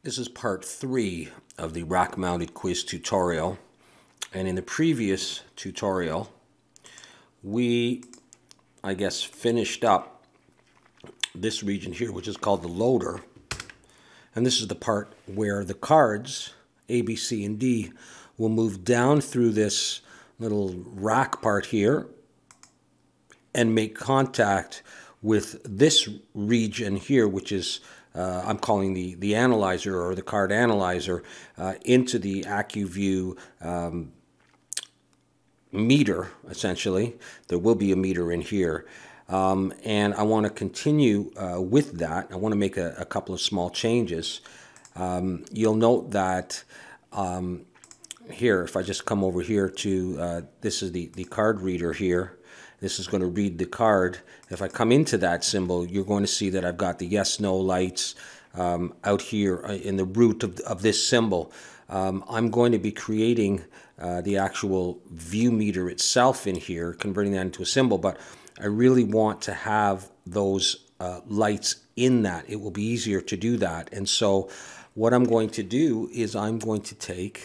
This is part 3 of the rack-mounted quiz tutorial, and in the previous tutorial we, finished up this region here, which is called the loader, and this is the part where the cards A, B, C, and D will move down through this little rack part here and make contact with this region here, which is I'm calling the analyzer, or the card analyzer, into the AccuView meter, essentially. There will be a meter in here. And I want to continue with that. I want to make a couple of small changes. You'll note that here, if I just come over here to, this is the card reader here. This is going to read the card. If I come into that symbol, you're going to see that I've got the yes/no lights out here in the root of this symbol. I'm going to be creating the actual view meter itself in here, converting that into a symbol, but I really want to have those lights in that. It will be easier to do that. And so what I'm going to do is I'm going to take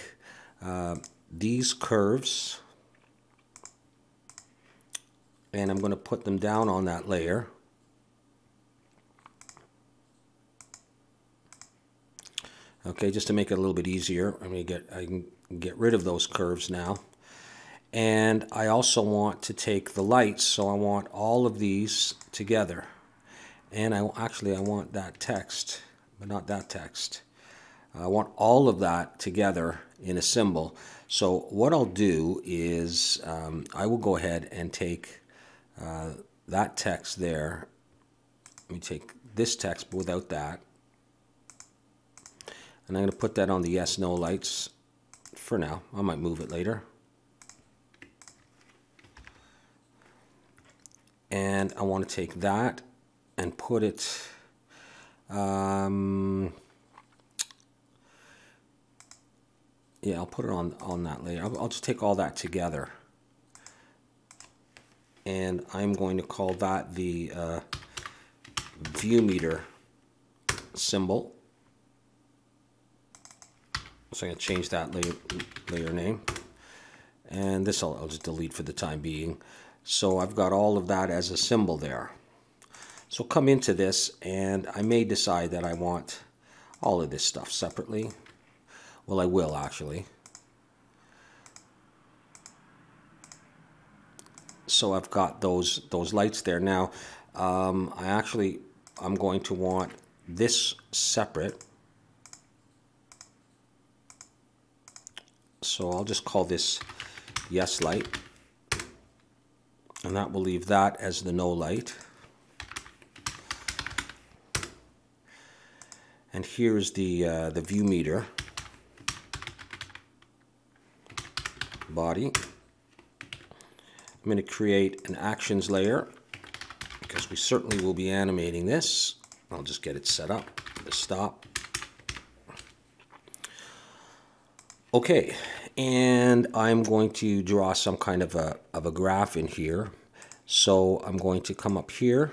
these curves, and I'm going to put them down on that layer. Okay, just to make it a little bit easier, I can get rid of those curves now. And I also want to take the lights, so I want all of these together. And I want that text, but not that text. I want all of that together in a symbol. So what I'll do is I will go ahead and take that text there. Let me take this text but without that, and I'm going to put that on the yes/no lights for now. I might move it later. And I want to take that and put it yeah, I'll put it on that layer. I'll just take all that together, and I'm going to call that the view meter symbol. So I'm going to change that layer name, and this I'll just delete for the time being. So I've got all of that as a symbol there. So come into this, and I may decide that I want all of this stuff separately. Well, I will actually. So I've got those lights there. Now I'm going to want this separate. So I'll just call this yes light, and that will leave that as the no light. And here's the view meter body. I'm going to create an actions layer because we certainly will be animating this. I'll just get it set up to stop. Okay, and I'm going to draw some kind of a graph in here. So I'm going to come up here,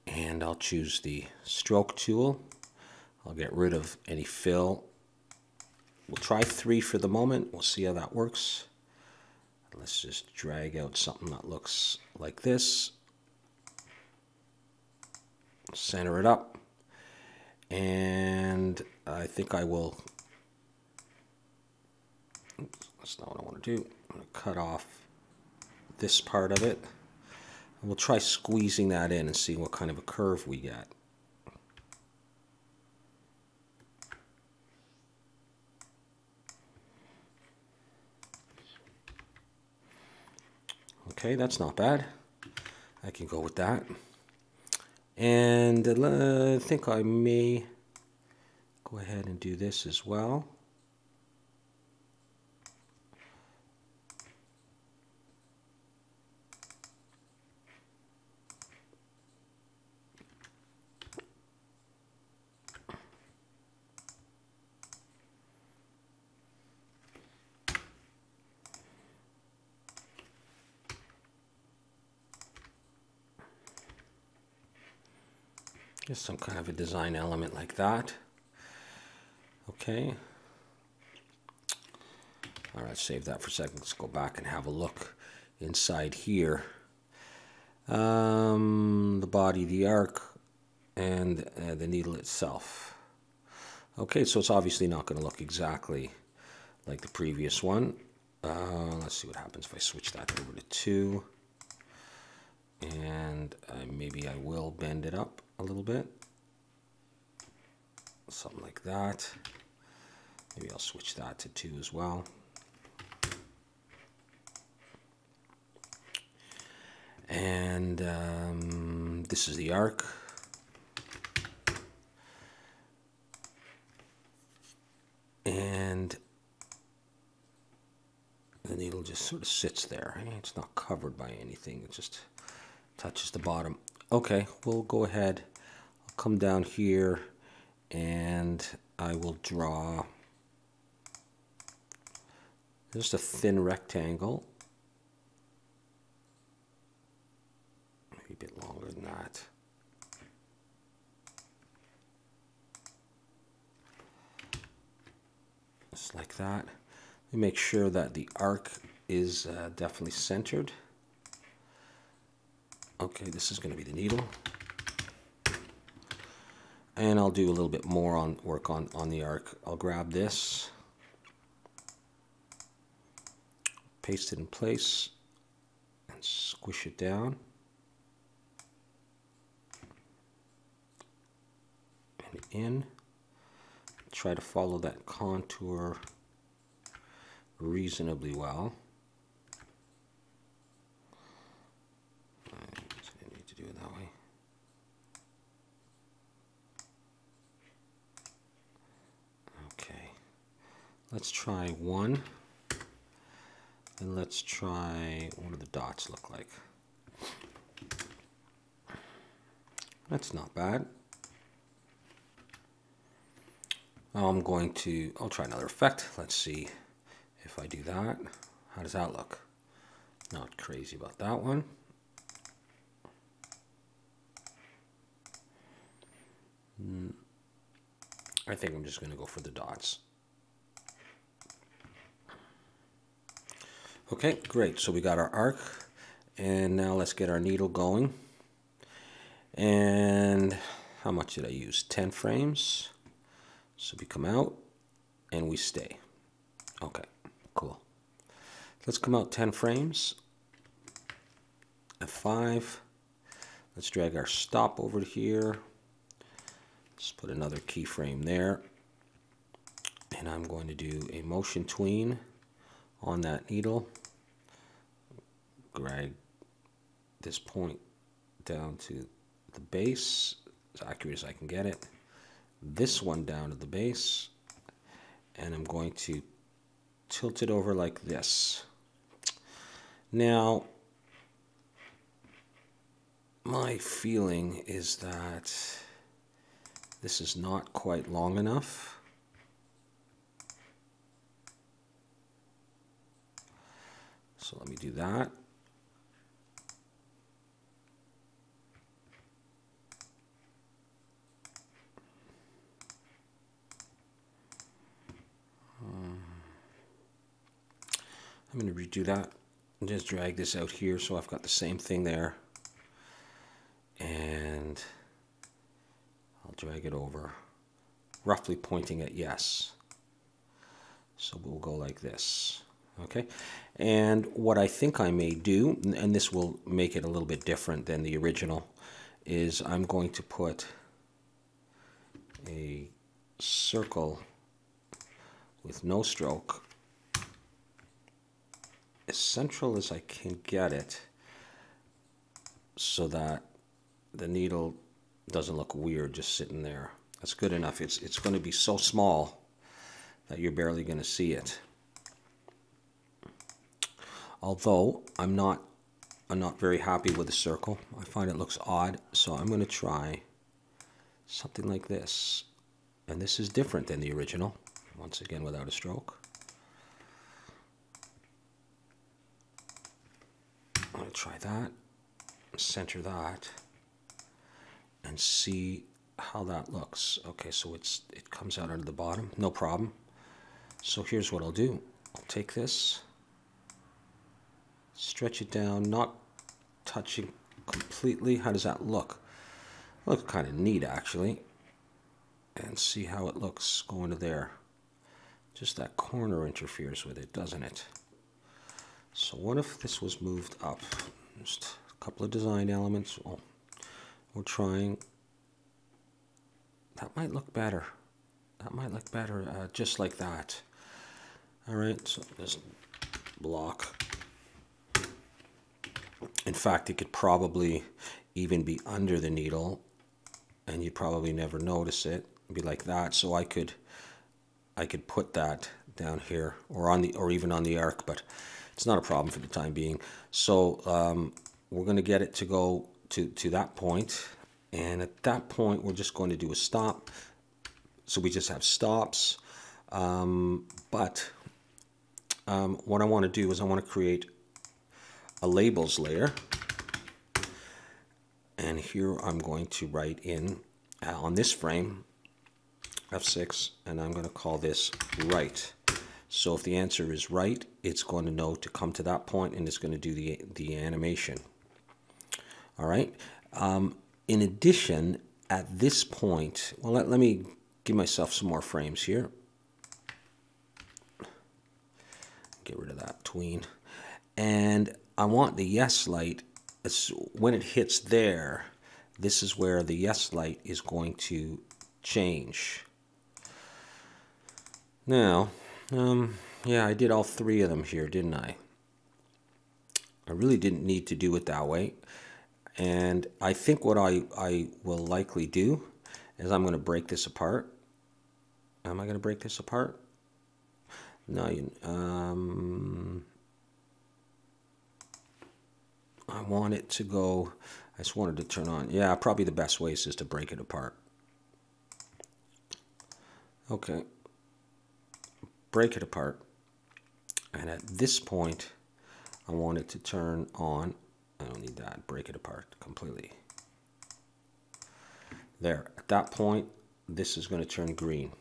and I'll choose the stroke tool. I'll get rid of any fill. We'll try 3 for the moment. We'll see how that works. Let's just drag out something that looks like this. Center it up. And I think I will... That's not what I want to do. I'm going to cut off this part of it. And we'll try squeezing that in and see what kind of a curve we get. Okay, that's not bad. I can go with that. And I think I may go ahead and do this as well. Just some kind of a design element like that. Okay. All right, save that for a second. Let's go back and have a look inside here. The body, the arc, and the needle itself. Okay, so it's obviously not going to look exactly like the previous one. Let's see what happens if I switch that over to 2. And maybe I will bend it up a little bit. Something like that. Maybe I'll switch that to 2 as well. And this is the arc. And the needle just sort of sits there. It's not covered by anything. It just touches the bottom. Okay, we'll go ahead. I'll come down here and I will draw just a thin rectangle. Maybe a bit longer than that. Just like that. We make sure that the arc is definitely centered. Okay, this is going to be the needle. And I'll do a little bit more work on the arc. I'll grab this, paste it in place, and squish it down. And in. Try to follow that contour reasonably well. I didn't need to do it that way. Okay, let's try 1, and let's try what do the dots look like. That's not bad. I'll try another effect. Let's see if I do that. How does that look? Not crazy about that one. I think I'm just going to go for the dots. Okay, great. So we got our arc, and now let's get our needle going. And how much did I use? 10 frames. So we come out and we stay. Okay, cool. Let's come out 10 frames. F5. Let's drag our stop over to here. Let's put another keyframe there. And I'm going to do a motion tween on that needle. Drag this point down to the base, as accurate as I can get it. This one down to the base, and I'm going to tilt it over like this. Now, my feeling is that this is not quite long enough. So let me do that. I'm going to redo that and just drag this out here so I've got the same thing there. And I'll drag it over, roughly pointing at yes. So we'll go like this. Okay, and what I think I may do, and this will make it a little bit different than the original, is I'm going to put a circle with no stroke as central as I can get it so that the needle doesn't look weird just sitting there. That's good enough. It's going to be so small that you're barely going to see it. Although I'm not very happy with the circle. I find it looks odd, so I'm going to try something like this. And this is different than the original, once again without a stroke. I'm going to try that, center that, and see how that looks. Okay, so it comes out under the bottom, no problem. So here's what I'll do. I'll take this, stretch it down, not touching completely. How does that look? Looks kind of neat actually. And see how it looks going to there. Just that corner interferes with it, doesn't it? So what if this was moved up? Just a couple of design elements. Oh, we're trying. That might look better. That might look better just like that. All right, so this block. In fact, it could probably even be under the needle, and you'd probably never notice it. It'd be like that. So I could put that down here, or even on the arc, but it's not a problem for the time being. So we're going to get it to go to that point, and at that point we're just going to do a stop. So we just have stops, but what I want to do is I want to create a labels layer, and here I'm going to write in on this frame F6, and I'm going to call this right. So if the answer is right, it's going to know to come to that point, and it's going to do the animation. All right. In addition, at this point, well, let me give myself some more frames here. Get rid of that tween. And I want the yes light, when it hits there, this is where the yes light is going to change. Now, yeah, I did all three of them here, didn't I? I really didn't need to do it that way. And I think what I will likely do is I'm going to break this apart. Am I going to break this apart? No, I want it to go, I just wanted to turn on. Yeah, probably the best way is just to break it apart. Okay. Break it apart. And at this point, I want it to turn on. I don't need that. Break it apart completely. There. At that point, this is going to turn green.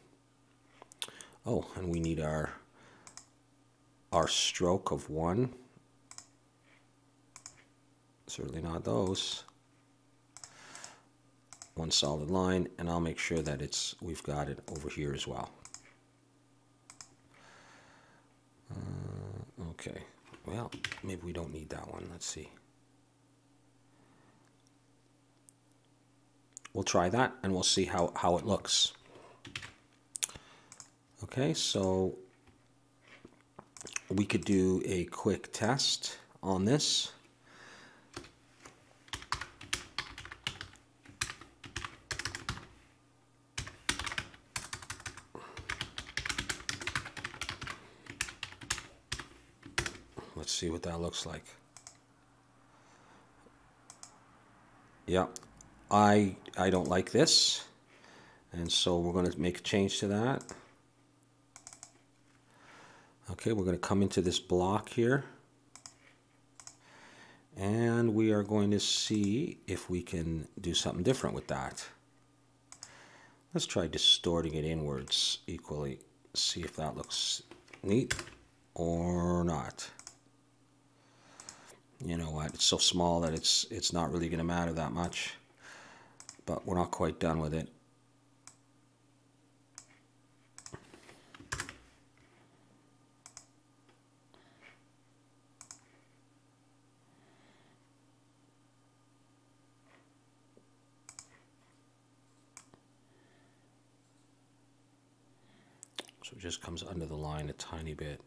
Oh, and we need our stroke of 1. Certainly not those. One solid line, and I'll make sure that we've got it over here as well. Okay. Well, maybe we don't need that one. Let's see. We'll try that, and we'll see how it looks. Okay, so we could do a quick test on this. Let's see what that looks like. Yeah, I don't like this, and so we're going to make a change to that. Okay, we're going to come into this block here, and we are going to see if we can do something different with that. Let's try distorting it inwards equally, see if that looks neat or not. You know what, it's so small that it's not really going to matter that much, but we're not quite done with it. So it just comes under the line a tiny bit.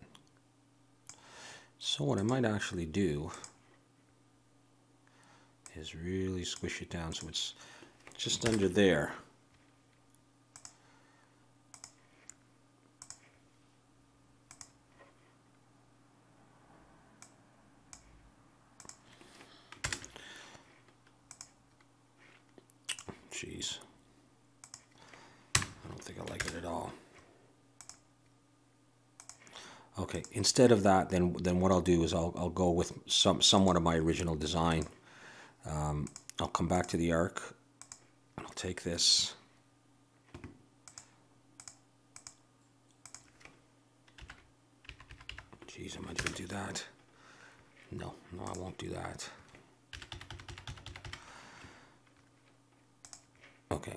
So what I might actually do is really squish it down so it's just under there. Jeez. I don't think I like it at all. Okay, instead of that, then what I'll do is I'll go with somewhat of my original design. I'll come back to the arc, and I'll take this, Geez, am I going to do that? No, I won't do that. Okay,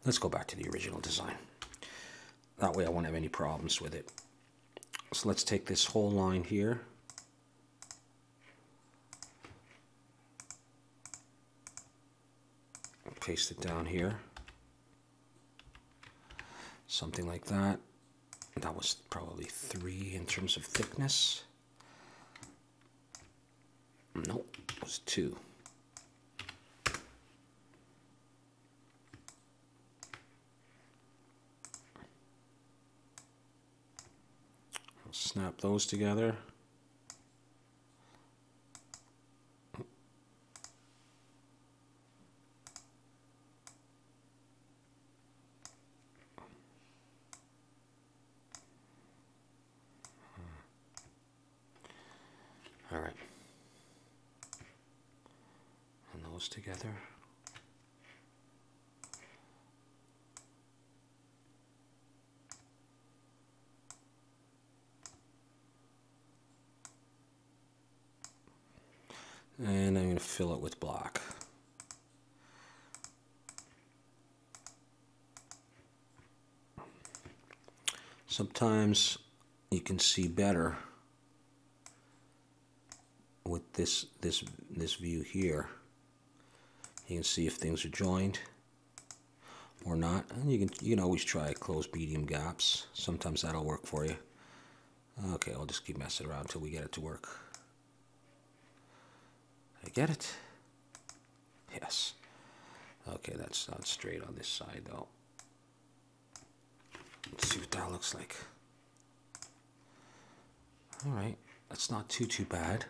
let's go back to the original design. That way I won't have any problems with it. So let's take this whole line here. Paste it down here. Something like that. That was probably 3 in terms of thickness. Nope, it was 2. I'll snap those together. All right. And those together. And I'm going to fill it with black. Sometimes you can see better with this view here. You can see if things are joined or not, and you can always try close medium gaps. Sometimes that'll work for you. Okay, I'll just keep messing around until we get it to work. Did I get it? Yes. Okay, that's not straight on this side though. Let's see what that looks like. All right, that's not too bad.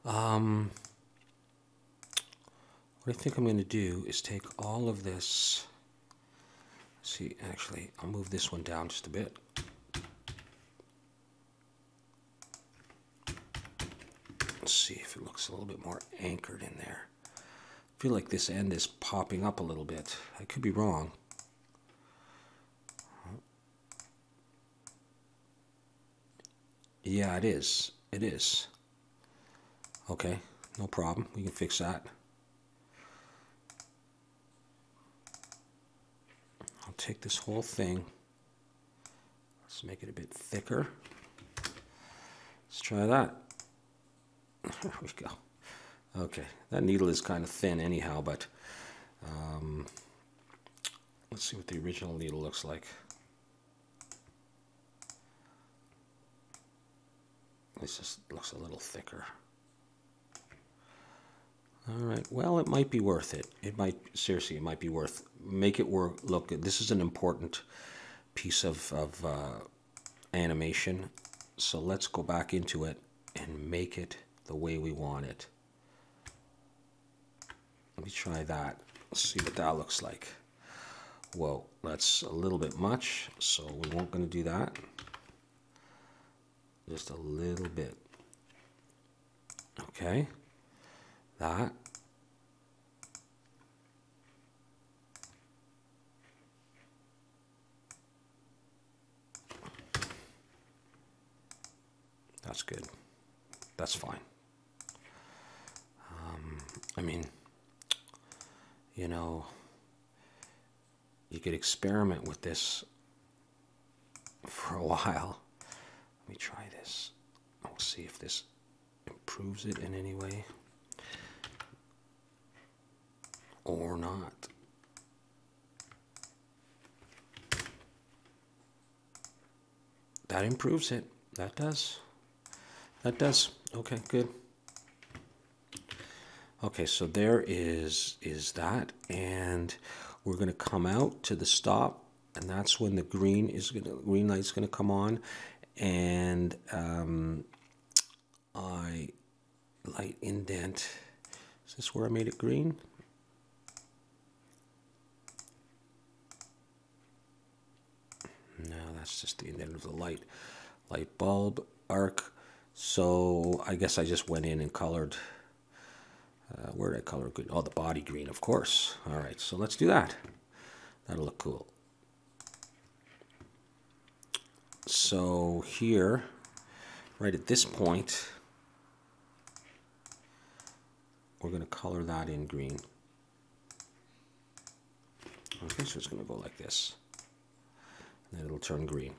What I think I'm going to do is take all of this. See, actually, I'll move this one down just a bit. Let's see if it looks a little bit more anchored in there. I feel like this end is popping up a little bit. I could be wrong. Yeah, it is. It is. Okay, no problem. We can fix that. I'll take this whole thing. Let's make it a bit thicker. Let's try that. There we go. Okay, that needle is kind of thin anyhow, but let's see what the original needle looks like. This just looks a little thicker. All right, well, it might be worth it. It might, seriously, it might be worth, make it work. Look, this is an important piece of animation. So let's go back into it and make it the way we want it. Let me try that. Let's see what that looks like. Whoa, that's a little bit much, so we won't going to do that. Just a little bit. Okay. That. That's good. That's fine. I mean, you know, you could experiment with this for a while. Let me try this. We'll see if this improves it in any way or not. That improves it. That does. That does. Okay, good. Okay, so there is that, and we're going to come out to the stop, and that's when the green light's going to come on, and I light indent. Is this where I made it green? No, that's just the indent of the light bulb arc. So I guess I just went in and colored, where did I color green? Oh, the body green, of course. All right, so let's do that. That'll look cool. So here, right at this point, we're going to color that in green. Okay, so it's going to go like this. And then it'll turn green.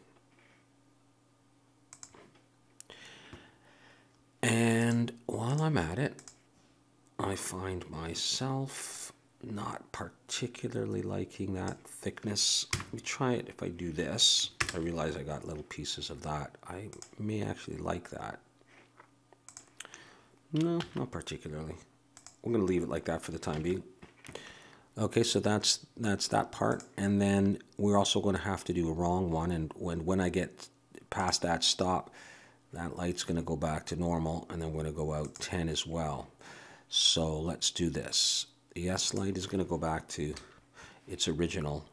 And while I'm at it, I find myself not particularly liking that thickness. Let me try it. If I do this, I realize I got little pieces of that. I may actually like that. No, not particularly. We're going to leave it like that for the time being. Okay, so that's that part. And then we're also going to have to do a wrong one. And when I get past that stop, that light's going to go back to normal. And then we're going to go out 10 as well. So let's do this. The S light is going to go back to its original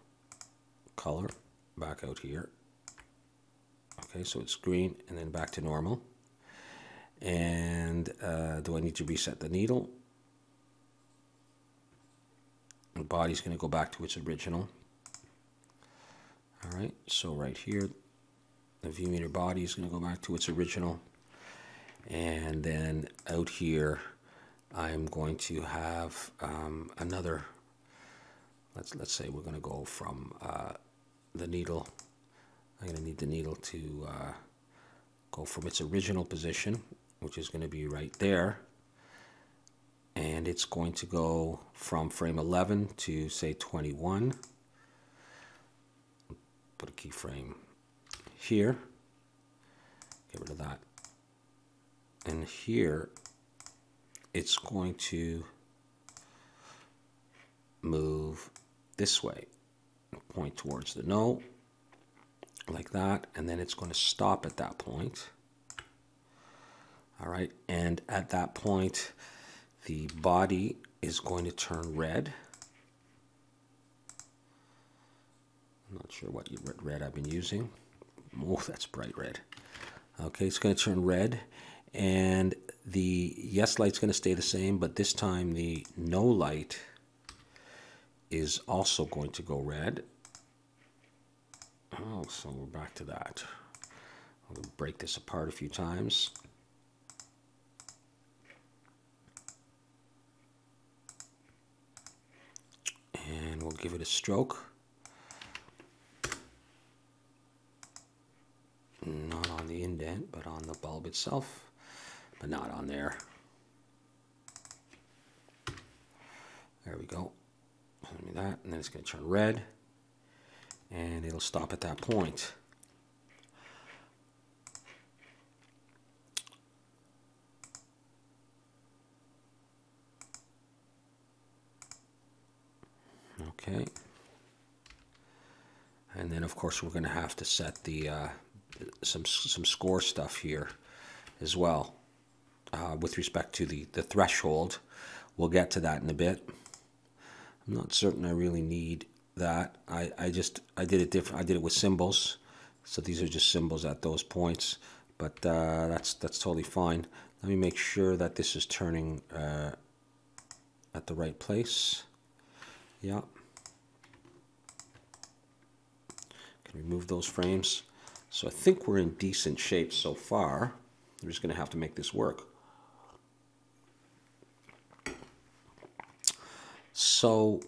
color, back out here. Okay, so it's green and then back to normal. And do I need to reset the needle? The body's going to go back to its original. All right, so right here, the view meter body is going to go back to its original. And then out here, I'm going to have another, let's say we're going to go from the needle. I'm going to need the needle to go from its original position, which is going to be right there. And it's going to go from frame 11 to, say, 21. Put a keyframe here. Get rid of that. And here, it's going to move this way, point towards the no, like that, and then it's going to stop at that point. All right, and at that point, the body is going to turn red. I'm not sure what red I've been using. Oh, that's bright red. Okay, it's going to turn red, and the yes light's going to stay the same, but this time the no light is also going to go red. Oh, so we're back to that. I'm going to break this apart a few times. And we'll give it a stroke. Not on the indent, but on the bulb itself, but not on there. There we go. Give me that, and then it's going to turn red, and it'll stop at that point. Okay. And then, of course, we're going to have to set the some score stuff here as well with respect to the threshold. We'll get to that in a bit. I'm not certain I really need that. I did it different. I did it with symbols, so these are just symbols at those points. But that's totally fine. Let me make sure that this is turning at the right place. Yeah. Can remove those frames. So I think we're in decent shape so far. I'm just going to have to make this work. So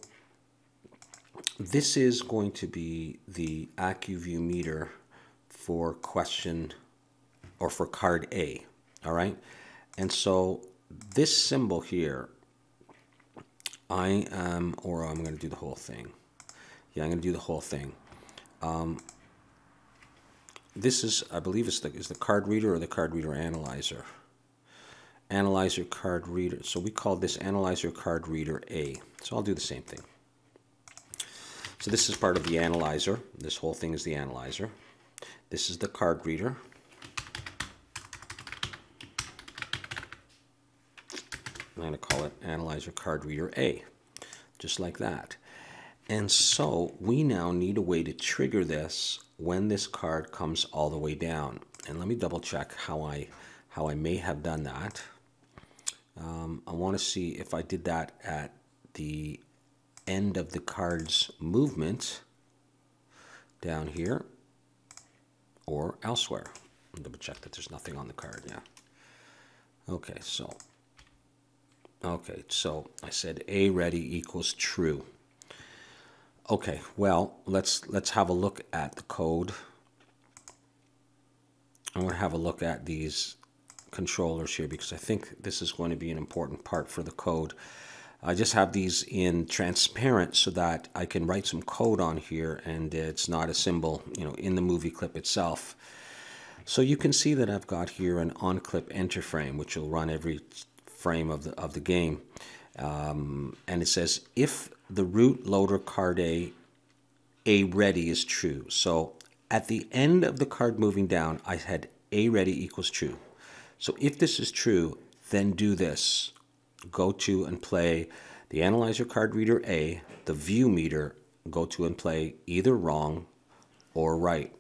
this is going to be the AccuView meter for question or for card A. All right. And so this symbol here, I'm going to do the whole thing. Yeah, I'm going to do the whole thing. This is, I believe, is the card reader or the card reader analyzer. Analyzer card reader. So we call this analyzer card reader A. So I'll do the same thing. So this is part of the analyzer. This whole thing is the analyzer. This is the card reader. I'm going to call it analyzer card reader A, just like that. And so we now need a way to trigger this when this card comes all the way down. And let me double check how how I may have done that. I want to see if I did that at the end of the card's movement down here or elsewhere. I'll double check that there's nothing on the card. Yeah. Okay, so I said A ready equals true. Okay, well, let's have a look at the code. I want to have a look at these controllers here because I think this is going to be an important part for the code. I just have these in transparent so that I can write some code on here and it's not a symbol, in the movie clip itself. So you can see that I've got here an on-clip enter frame, which will run every frame of the game. And it says if the root loader card A ready is true. So at the end of the card moving down, I had A ready equals true. So if this is true, then do this. Go to and play the analyzer card reader A, the view meter, go to and play either wrong or right.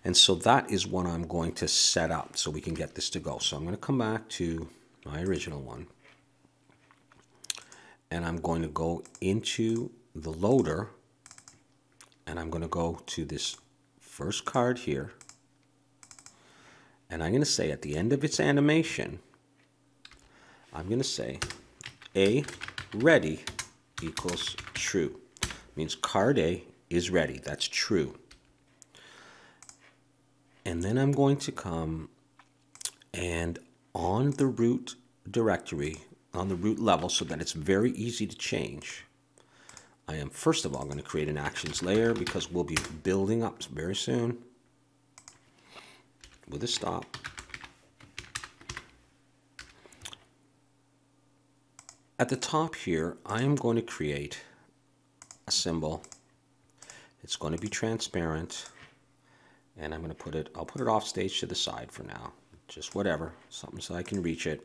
And so that is what I'm going to set up so we can get this to go. So I'm going to come back to my original one. And I'm going to go into the loader. And I'm going to go to this first card here. And I'm going to say at the end of its animation, I'm going to say A ready equals true. Means card A is ready. That's true. And then I'm going to come and on the root directory, on the root level, so that it's very easy to change, I am first of all going to create an actions layer because we'll be building up very soon with a stop. At the top here, I am going to create a symbol. It's going to be transparent. And I'm going to put it, I'll put it off stage to the side for now. Just whatever, something so I can reach it.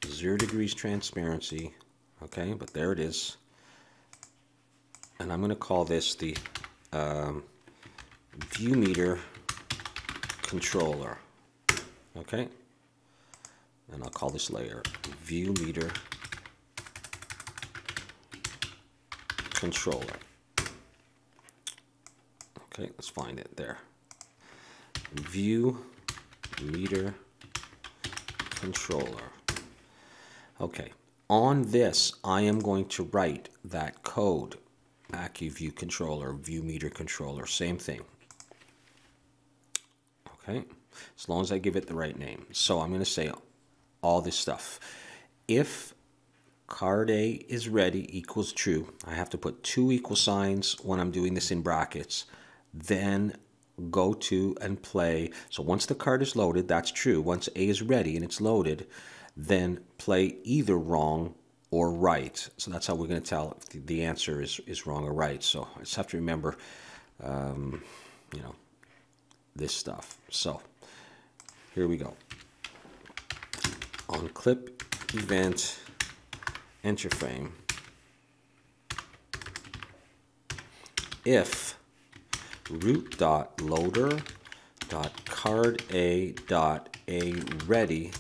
0 degrees transparency. Okay, but there it is. And I'm going to call this the view meter controller. Okay. And I'll call this layer view meter controller. Okay, let's find it there. View meter controller. Okay, on this, I am going to write that code. AccuView controller, view meter controller, same thing. Okay, as long as I give it the right name. So I'm going to say all this stuff. If card A is ready equals true, I have to put 2 equal signs when I'm doing this in brackets. Then go to and play. So once the card is loaded, that's true. Once A is ready and it's loaded, then play either wrong or right. So that's how we're going to tell if the answer is wrong or right. So I just have to remember, this stuff. So here we go. On clip event enter frame, if root.loader.card.a ready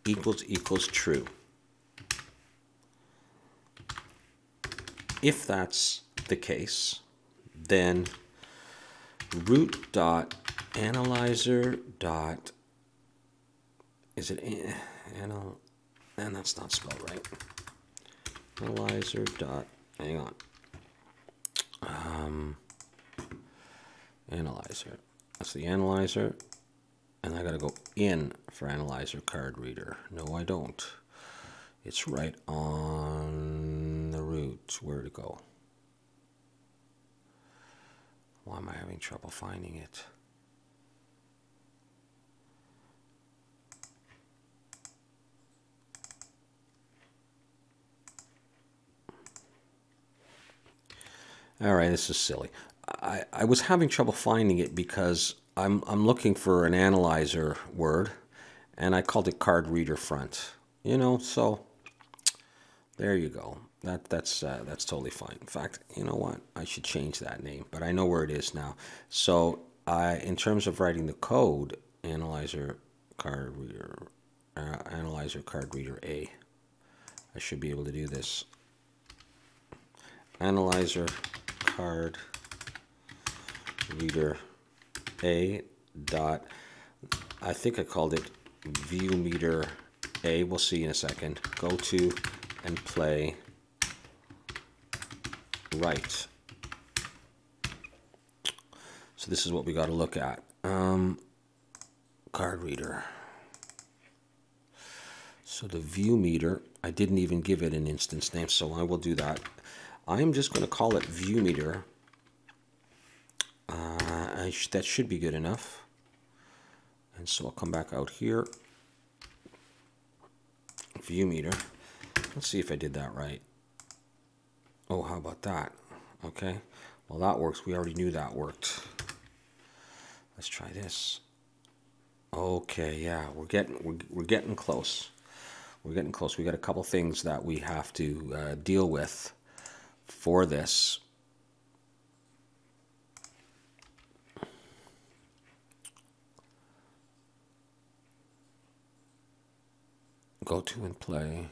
equals true. If that's the case, then root.analyzer. Is it and that's not spelled right. Analyzer dot, hang on. Analyzer. That's the analyzer. And I gotta go in for analyzer card reader. No, I don't. It's right on the root. Where to go? Why am I having trouble finding it? All right, this is silly. I was having trouble finding it because I'm looking for an analyzer word, and I called it card reader front. So there you go. That's totally fine. In fact, you know what? I should change that name, but I know where it is now. So in terms of writing the code, analyzer card reader A, I should be able to do this. Analyzer card reader A dot, I think I called it view meter A. We'll see in a second. Go to and play write. So this is what we got to look at. Card reader. So the view meter, I didn't even give it an instance name, so I will do that. I'm just going to call it view meter. That should be good enough. And so I'll come back out here. View meter. Let's see if I did that right. Oh, how about that? Okay. Well, that works. We already knew that worked. Let's try this. Okay, yeah, we're getting close. We're getting close. We got a couple things that we have to deal with for this. Go to and play.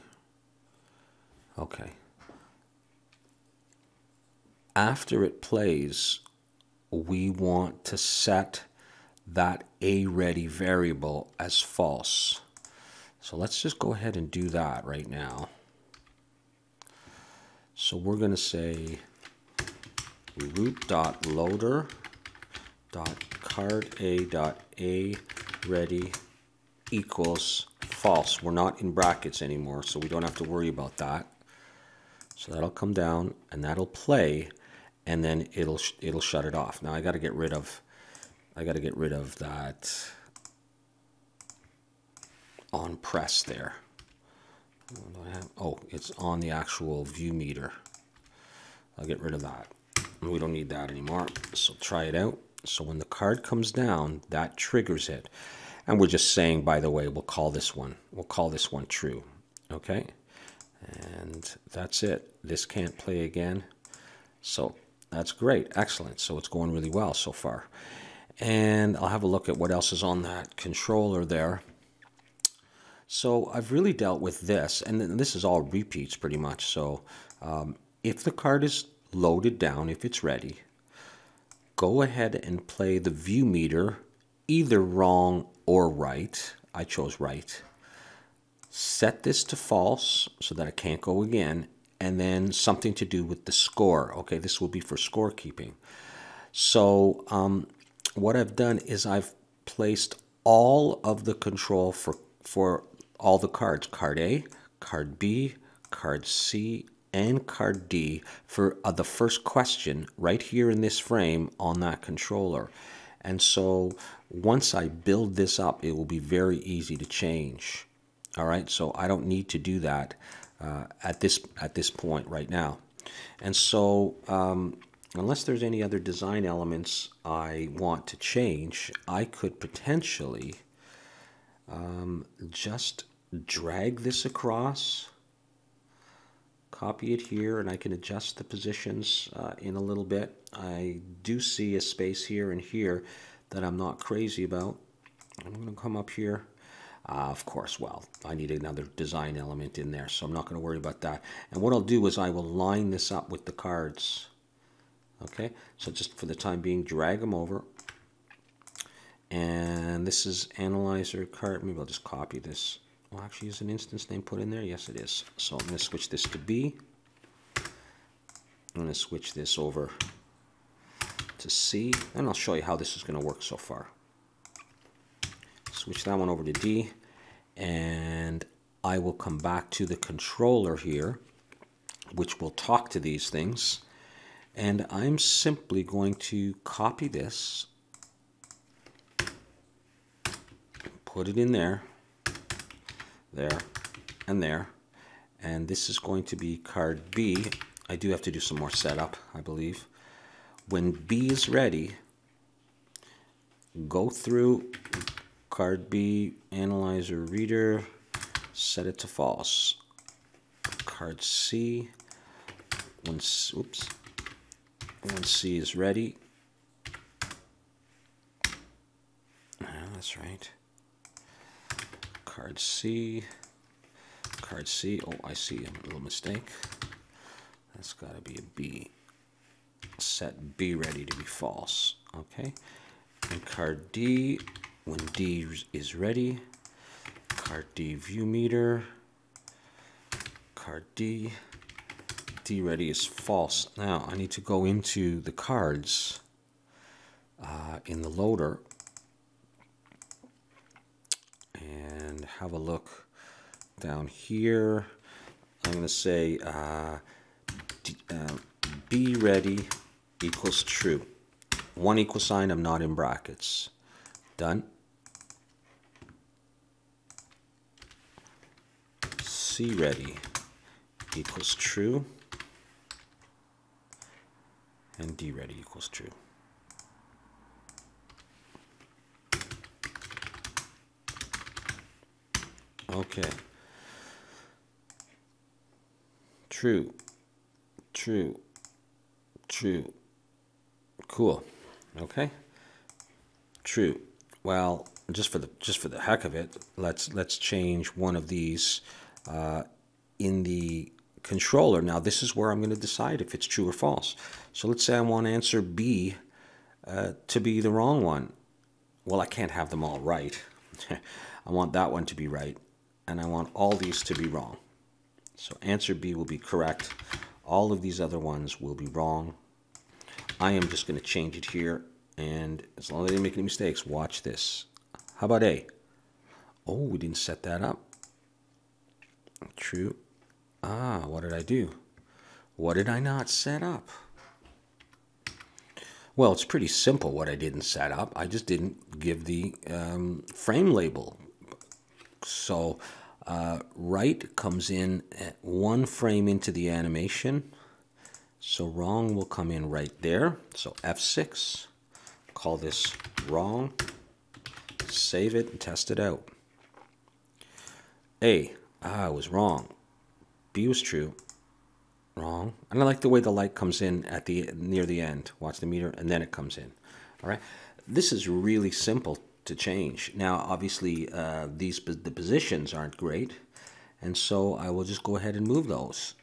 Okay. After it plays, we want to set that A-ready variable as false. So let's just go ahead and do that right now. So we're going to say root.loader.card.A.A equals false. We're not in brackets anymore, so we don't have to worry about that. So that'll come down and that'll play, and then it'll shut it off. Now I got to get rid of that on press there. Oh, it's on the actual view meter. I'll get rid of that. We don't need that anymore. So try it out. So when the card comes down, that triggers it. And we're just saying, by the way, we'll call this one true. Okay? And that's it. This can't play again. So that's great. Excellent. So it's going really well so far. And I'll have a look at what else is on that controller there. So I've really dealt with this, and this is all repeats pretty much. So if the card is loaded down, if it's ready, go ahead and play the view meter, either wrong or right. I chose right. Set this to false so that it can't go again, and then something to do with the score. Okay, this will be for scorekeeping. So what I've done is I've placed all of the control for all the cards, card A, card B, card C, and card D for the first question right here in this frame on that controller. And so once I build this up, it will be very easy to change. All right, so I don't need to do that at this point right now. And so unless there's any other design elements I want to change, I could potentially just drag this across, copy it here, and I can adjust the positions in a little bit. I do see a space here and here that I'm not crazy about. I'm going to come up here. Of course, well, I need another design element in there, so I'm not going to worry about that. And what I'll do is I will line this up with the cards. Okay, so just for the time being, drag them over. And this is analyzer card. Maybe I'll just copy this. Well, actually, is an instance name put in there? Yes, it is. So I'm going to switch this to B. I'm going to switch this over to C. And I'll show you how this is going to work so far. Switch that one over to D. And I will come back to the controller here, which will talk to these things. And I'm simply going to copy this, put it in there, and there. And this is going to be card B. I do have to do some more setup, I believe. When B is ready, go through card B, analyzer reader, set it to false. Card C, when C is ready, That's right. Card C. Card C. Oh, I see a little mistake. That's got to be a B. Set B ready to be false. Okay. And card D, when D is ready, card D view meter, card D, D ready is false. Now I need to go into the cards in the loader and have a look down here. I'm going to say B ready equals true. One equal sign, I'm not in brackets. Done. C ready equals true. And D ready equals true. Okay. True. True. True. Cool. Okay. True. Well, just for the heck of it, let's change one of these in the controller. Now this is where I'm going to decide if it's true or false. So let's say I want answer B to be the wrong one. Well, I can't have them all right. I want that one to be right, and I want all these to be wrong. So answer B will be correct. All of these other ones will be wrong. I am just going to change it here, and as long as I didn't make any mistakes, watch this. How about A? Oh, we didn't set that up. True. Ah, what did I do? What did I not set up? Well, it's pretty simple what I didn't set up. I just didn't give the frame label. So right comes in one frame into the animation. So wrong will come in right there. So F6, call this wrong, save it and test it out. A, I was wrong. B was true. Wrong. And I like the way the light comes in at the near the end. Watch the meter, and then it comes in. All right. This is really simple to change. Now, obviously, the positions aren't great, and so I will just go ahead and move those.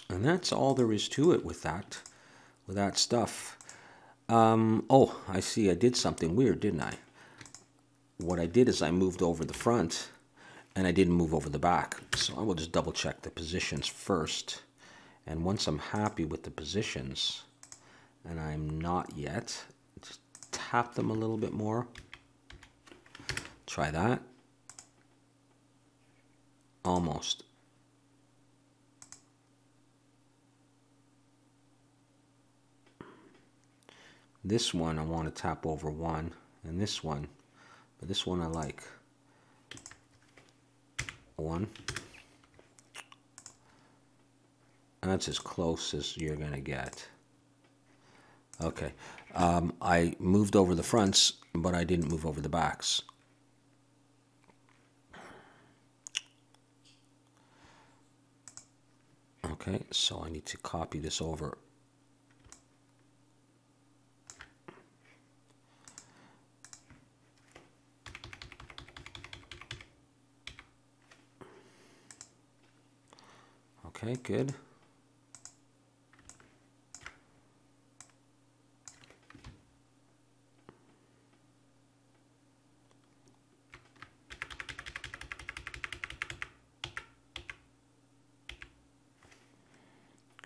And that's all there is to it with that stuff. Oh, I see. I did something weird, didn't I? What I did is I moved over the front, and I didn't move over the back. So I will just double check the positions first. And once I'm happy with the positions, and I'm not yet, just tap them a little bit more. Try that. Almost. This one I want to tap over one, and this one, but this one I like. One. That's as close as you're going to get. Okay. I moved over the fronts, but I didn't move over the backs. Okay, so I need to copy this over. Okay, good.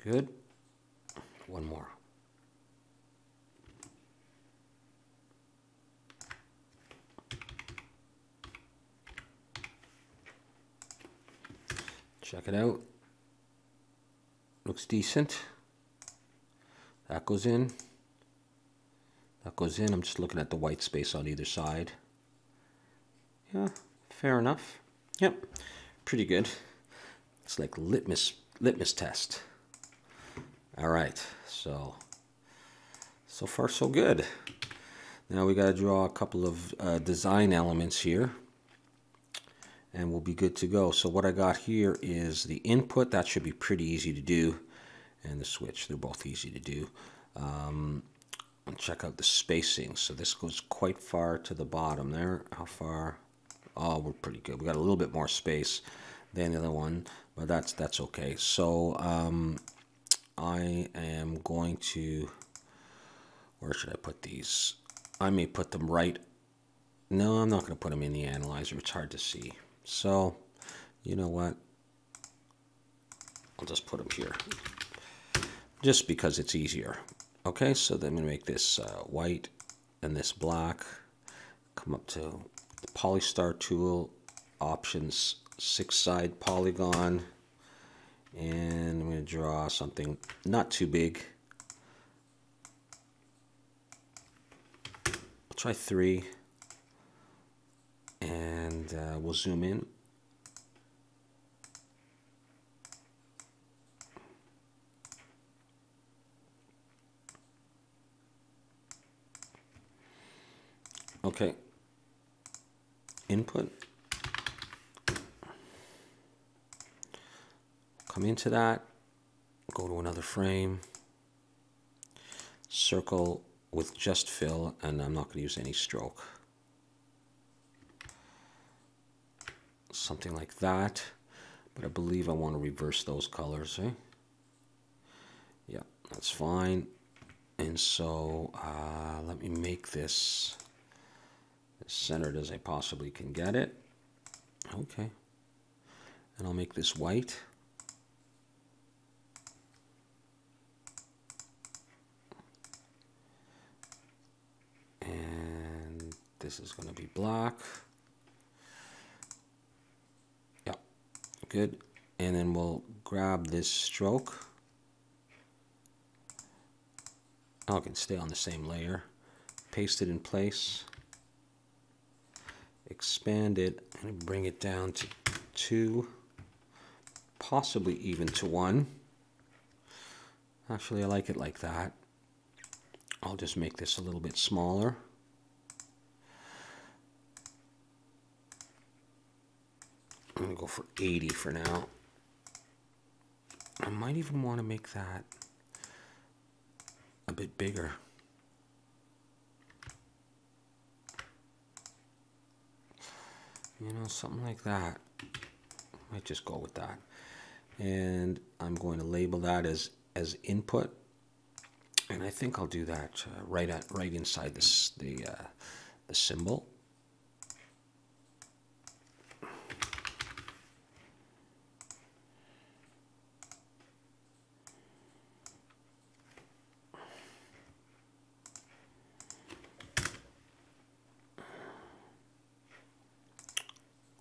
Good. One more. Check it out. Looks decent. That goes in. That goes in. I'm just looking at the white space on either side. Yeah, fair enough. Yep, pretty good. It's like litmus test. All right, so far so good. Now we got to draw a couple of design elements here, and we'll be good to go. So what I got here is the input. That should be pretty easy to do, and the switch. They're both easy to do. And check out the spacing. So this goes quite far to the bottom there. How far? Oh, we're pretty good. We got a little bit more space than the other one, but that's okay. So I am going to, where should I put these? I may put them right. No, I'm not going to put them in the analyzer. It's hard to see. So, you know what? I'll just put them here, just because it's easier. Okay, so then I'm going to make this white and this black. Come up to the Polystar tool, options, 6-side polygon, and I'm going to draw something not too big. I'll try 3, and we'll zoom in. Okay, input, come into that, go to another frame, circle with just fill, and I'm not going to use any stroke. Something like that, but I believe I want to reverse those colors, eh? Yeah, that's fine. And so let me make this as centered as I possibly can get it. Okay, and I'll make this white. And this is going to be black. Yeah, good. And then we'll grab this stroke. I can stay on the same layer. Paste it in place. Expand it and bring it down to 2, possibly even to 1. Actually, I like it like that. I'll just make this a little bit smaller. I'm going to go for 80 for now. I might even want to make that a bit bigger. You know, something like that. Might just go with that. And I'm going to label that as input. And I think I'll do that right inside this the symbol.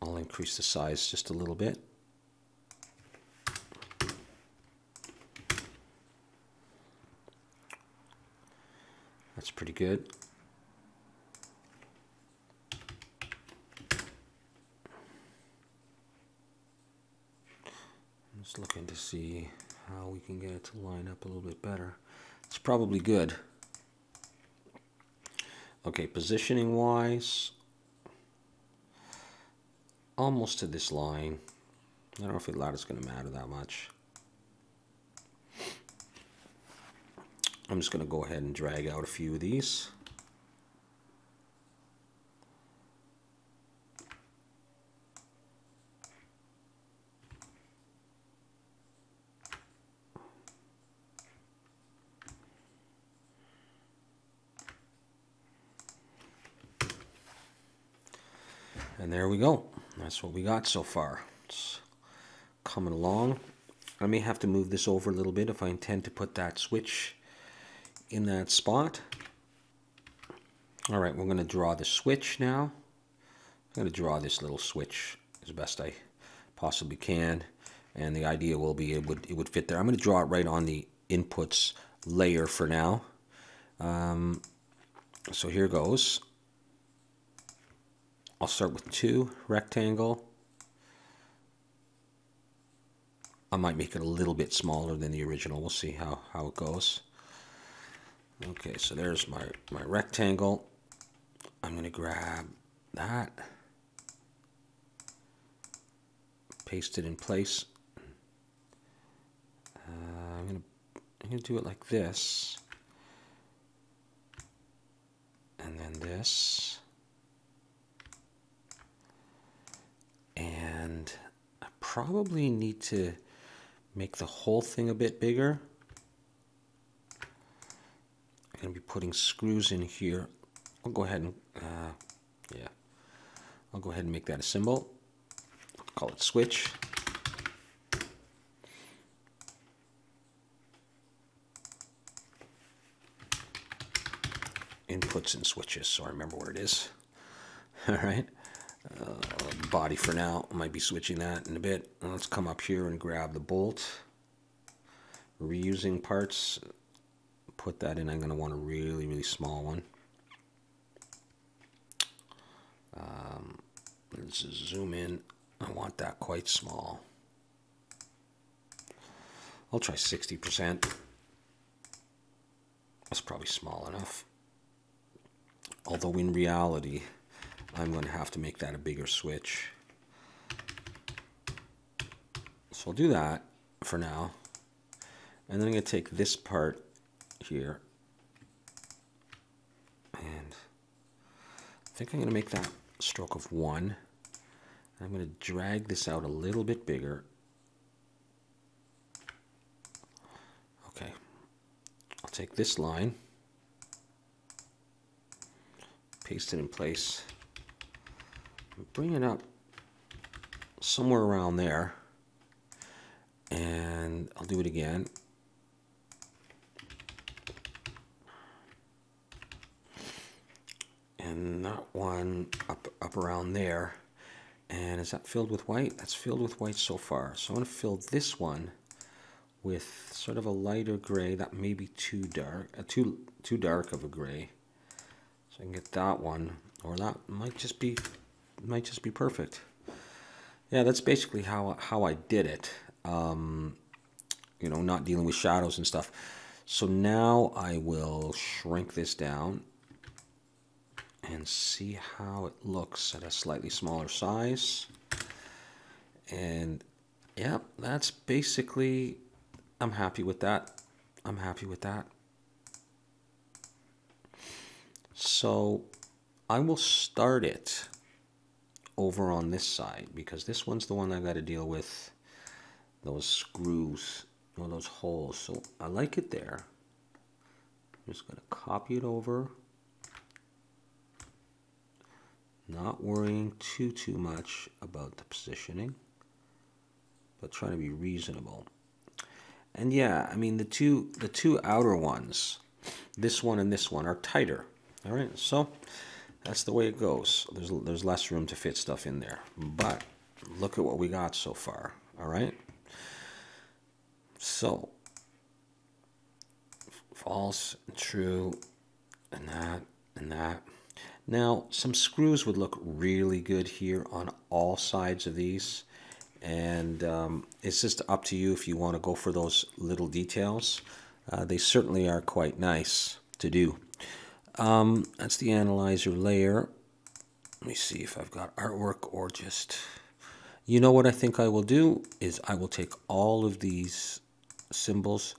I'll increase the size just a little bit. That's pretty good. I'm just looking to see how we can get it to line up a little bit better. It's probably good. Okay, positioning wise, almost to this line. I don't know if that is going to matter that much. I'm just going to go ahead and drag out a few of these. And there we go. That's what we got so far. It's coming along. I may have to move this over a little bit if I intend to put that switch in that spot. All right, we're going to draw the switch now. I'm going to draw this little switch as best I possibly can, and the idea will be it would fit there. I'm going to draw it right on the inputs layer for now. So here goes. I'll start with 2, rectangle. I might make it a little bit smaller than the original. We'll see how it goes. Okay, so there's my rectangle. I'm going to grab that, paste it in place. I'm going to do it like this. and this. And I probably need to make the whole thing a bit bigger. I'm going to be putting screws in here. I'll go ahead and, yeah, I'll go ahead and make that a symbol. Call it switch. Inputs and switches, so I remember where it is. All right. Body for now. I might be switching that in a bit. Let's come up here and grab the bolt. Reusing parts. Put that in. I'm going to want a really, really small one. Let's zoom in. I want that quite small. I'll try 60%. That's probably small enough. Although in reality, I'm going to have to make that a bigger switch. So I'll do that for now. And then I'm going to take this part here. And I think I'm going to make that a stroke of 1. I'm going to drag this out a little bit bigger. Okay. I'll take this line. Paste it in place. Bring it up somewhere around there. And I'll do it again. And that one up around there. And is that filled with white? That's filled with white so far. So I'm going to fill this one with sort of a lighter gray. That may be too dark, too dark of a gray. So I can get that one, or that might just be perfect. Yeah, that's basically how I did it. You know, not dealing with shadows and stuff. So now I will shrink this down and see how it looks at a slightly smaller size. And yeah, that's basically, I'm happy with that. I'm happy with that. So I will start it over on this side, because this one's the one I got to deal with those screws, or those holes. So I like it there. I'm just going to copy it over. Not worrying too much about the positioning, but trying to be reasonable. And yeah, I mean the two outer ones, this one and this one, are tighter. All right, so that's the way it goes. There's less room to fit stuff in there, but look at what we got so far. All right. So false, and true, and that, and that. Now, some screws would look really good here on all sides of these. And it's just up to you if you want to go for those little details. They certainly are quite nice to do. That's the analyzer layer. Let me see if I've got artwork or just... You know what I think I will do is I will take all of these symbols,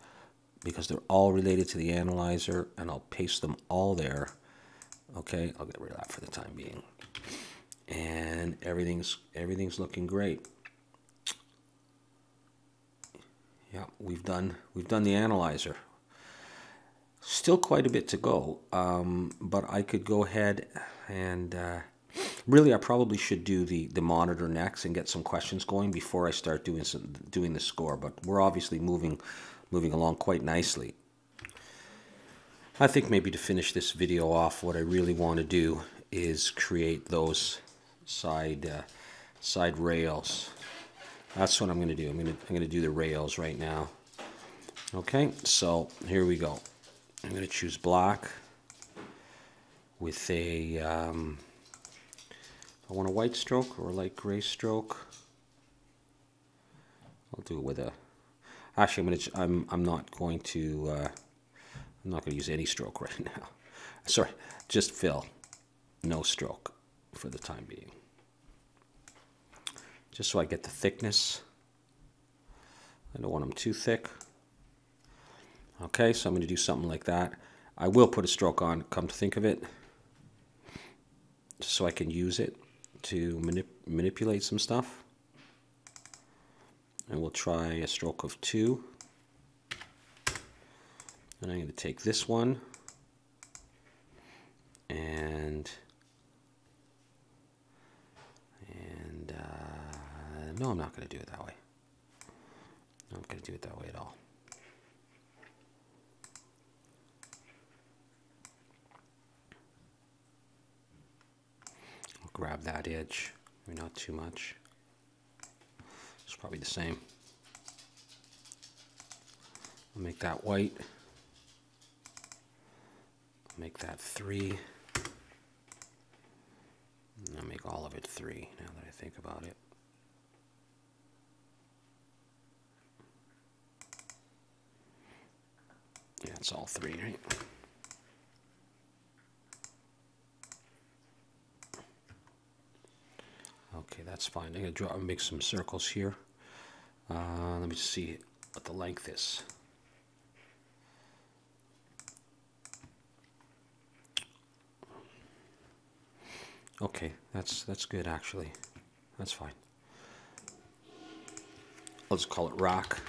because they're all related to the analyzer, and I'll paste them all there. Okay, I'll get rid of that for the time being. And everything's looking great. Yeah, we've done the analyzer. Still quite a bit to go, but I could go ahead and really I probably should do the monitor next and get some questions going before I start doing the score. But we're obviously moving along quite nicely. I think maybe to finish this video off, what I really want to do is create those side rails. That's what I'm going to do. I'm going to do the rails right now. Okay, so here we go. I'm going to choose black with a I want a white stroke or a light gray stroke. I'll do it with a. Actually, I'm not going to use any stroke right now. Sorry, just fill, no stroke for the time being. Just so I get the thickness. I don't want them too thick. Okay, so I'm going to do something like that. I will put a stroke on, come to think of it. so I can use it to manipulate some stuff. And we'll try a stroke of 2. And I'm going to take this one and no, I'm not going to do it that way. I'm not going to do it that way at all. I'll grab that edge, maybe not too much. It's probably the same. I'll make that white. Make that 3. And I'll make all of it 3 now that I think about it. Yeah, it's all 3, right? Okay, that's fine. I'm going to make some circles here. Let me see what the length is. Okay, that's good actually. That's fine. I'll just call it rock.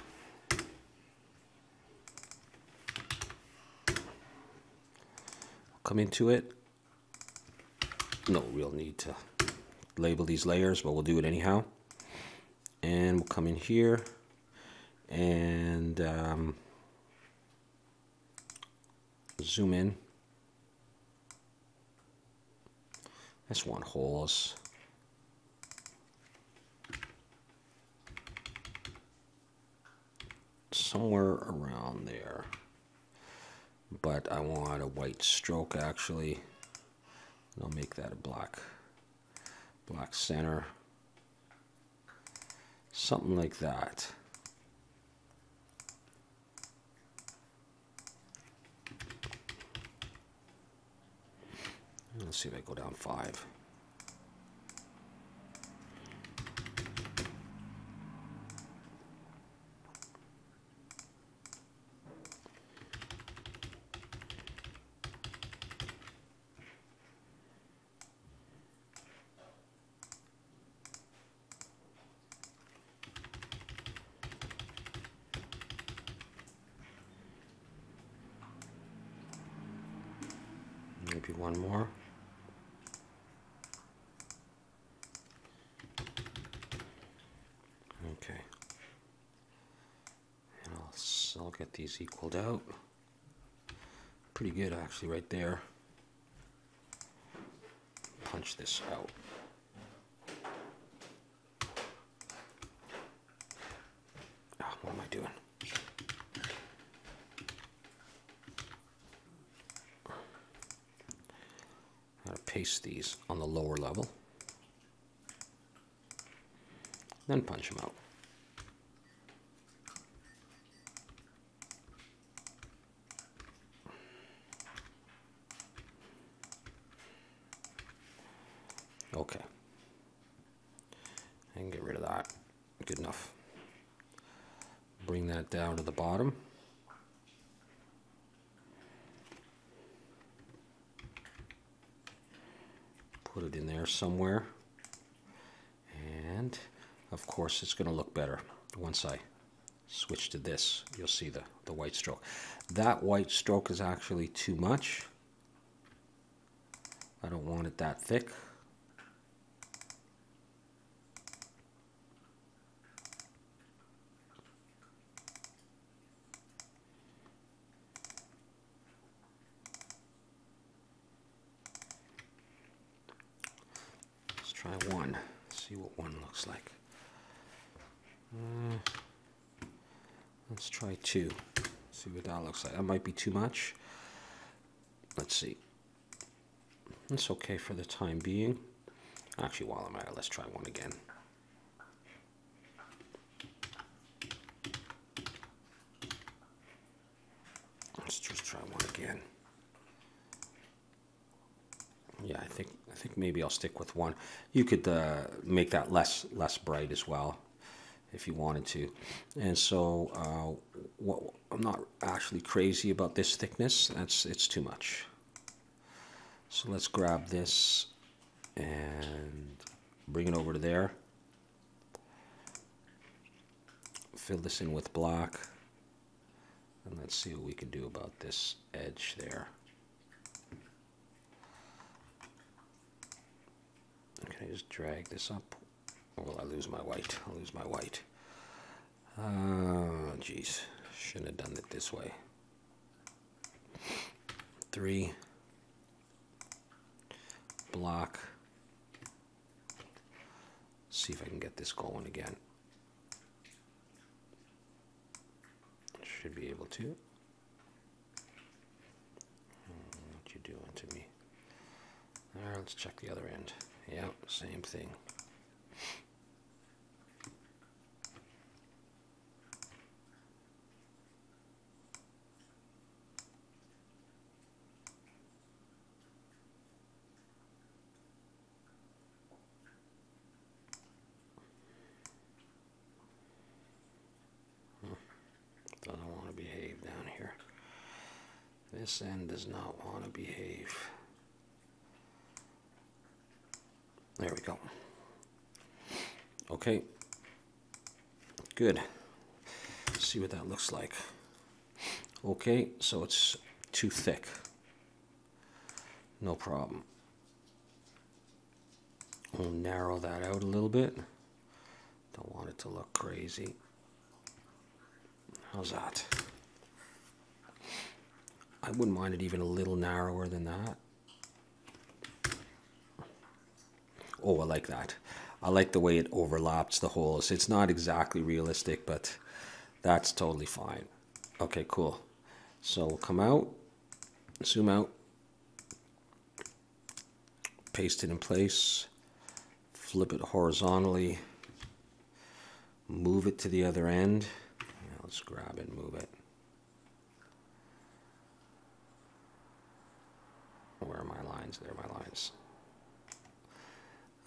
Come into it. No real need to label these layers, but we'll do it anyhow. And we'll come in here and zoom in. This one holes. Somewhere around there. But I want a white stroke actually. And I'll make that a black center. Something like that. Let's see if I go down 5. Maybe one more. Okay. And I'll get these equaled out. Pretty good actually right there. Punch this out. Oh, what am I doing? Paste these on the lower level, then punch them out. Okay, I can get rid of that. Good enough. Bring that down to the bottom. Put it in there somewhere, and of course it's going to look better once I switch to this. You'll see the white stroke. That white stroke is actually too much. I don't want it that thick. Try 1, see what 1 looks like. Let's try 2, see what that looks like. That might be too much. Let's see. It's okay for the time being. Actually, while I'm at it, let's try 1 again. Let's just try 1 again. Yeah, I think maybe I'll stick with 1. You could make that less bright as well, if you wanted to. And so I'm not actually crazy about this thickness. It's too much. So let's grab this and bring it over to there. Fill this in with black, and let's see what we can do about this edge there. Can I just drag this up? Or will I lose my white? I'll lose my white. Oh, geez. Shouldn't have done it this way. 3. Block. See if I can get this going again. Should be able to. What you doing to me? Alright, let's check the other end. Yeah, same thing. Doesn't want to behave down here. This end does not want to behave. There we go. Okay. Good. Let's see what that looks like. Okay, so it's too thick. No problem. We'll narrow that out a little bit. Don't want it to look crazy. How's that? I wouldn't mind it even a little narrower than that. Oh, I like that. I like the way it overlaps the holes. It's not exactly realistic, but that's totally fine. Okay, cool. So we'll come out, zoom out, paste it in place, flip it horizontally, move it to the other end. Let's grab it and move it. Where are my lines? There are my lines.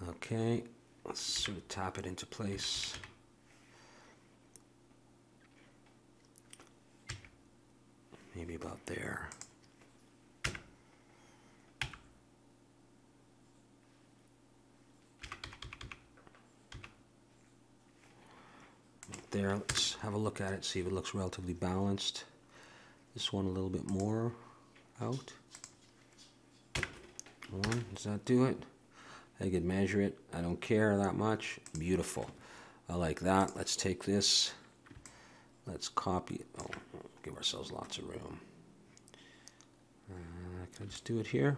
Okay, let's sort of tap it into place. Maybe about there. There, let's have a look at it, see if it looks relatively balanced. This one a little bit more out. 1, does that do it? I could measure it. I don't care that much. Beautiful. I like that. Let's take this. Let's copy it. Oh, give ourselves lots of room. Can I just do it here?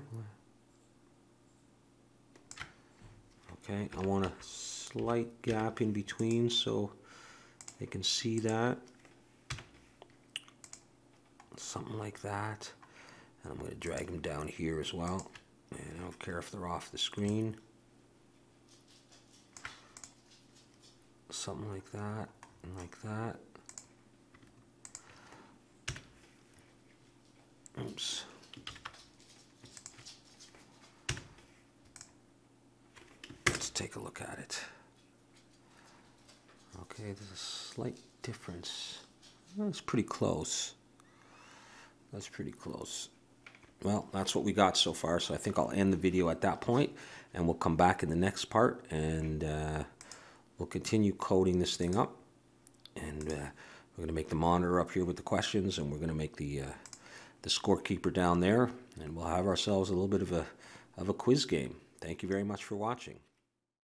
Okay, I want a slight gap in between so they can see that. Something like that. And I'm going to drag them down here as well. And I don't care if they're off the screen. Something like that and like that. Oops. Let's take a look at it. Okay, there's a slight difference. That's pretty close. That's pretty close. Well, that's what we got so far, so I think I'll end the video at that point, and we'll come back in the next part, and we'll continue coding this thing up. And we're going to make the monitor up here with the questions, and we're going to make the scorekeeper down there, and we'll have ourselves a little bit of a quiz game. Thank you very much for watching.